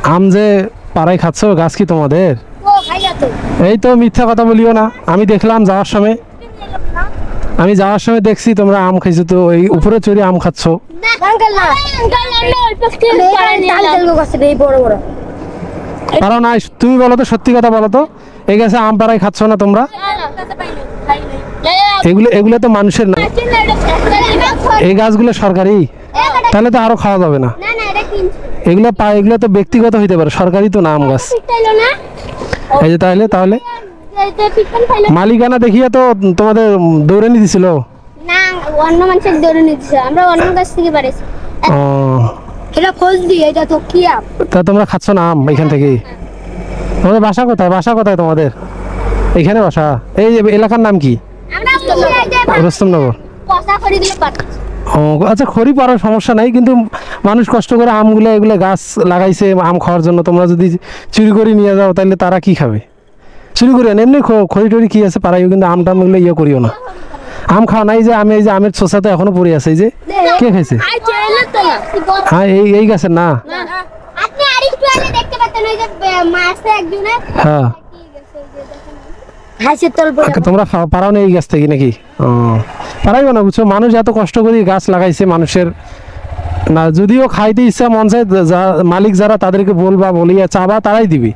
আম যে পাড়ায় খাচ্ছ, গাছ কি তোমাদের? এই তো মিথ্যা কথা বলিও না, আমি দেখলাম যাওয়ার সময়, দেখছি তোমরা আম খাইছো, তো এই উপরে চড়ে আম খাচ্ছ। পারো না, তুমি বলো তো, সত্যি কথা বলো তো, এই গাছে আম পাড়ায় খাচ্ছ না তোমরা? এগুলো তো মানুষের না, এই গাছগুলো সরকারি, তাহলে তো আরো খাওয়া যাবে না। এগুলো তো ব্যক্তিগত হইতে পারে, সরকারি তো না আম গাছ। এই যে তাহলে মালিকানা দেখিয়ে তো তোমাদের দৌড়ে নিয়ে দিছিল। না, অন্য মানুষের দৌড়ে নিচ্ছে, আমরা অন্য কাছ থেকে পারেছি। এটা খোঁজ দিই, এটা তো কি আম? তা তোমরা খাচ্ছ না আম এখান থেকে? তোমাদের বাসা কোথায় তোমাদের? এখানে বাসা? এই এলাকার নাম কি? রুস্তমনগর। ও আচ্ছা, খড়ি পাড়ার সমস্যা নাই, কিন্তু মানুষ কষ্ট করে এগুলো গাছ লাগাইছে আম খাওয়ার জন্য, তোমরা যদি চুরি করে নিয়ে যাও তাহলে তারা কি খাবে? চুরি করিও না, এমনি খড়ি টড়ি কি আছে পাড়াইও, কিন্তু আমটা এগুলো ইয়ে করিও না। আম খাওয়া নাই যে এই যে আমের ছোসাতে এখনো পড়ে আছে, এই যে কে খাইছে? হ্যাঁ, এই গাছের না। হ্যাঁ, তোমরা পারাও না এই গাছ থেকে নাকি? পারাইও না, বুঝছো, মানুষ এত কষ্ট করে গাছ লাগাইছে মানুষের না, যদিও খাইতে ইচ্ছা মন চায়, মালিক যারা তাদেরকে বলিয়া চাবা তারাই দিবে।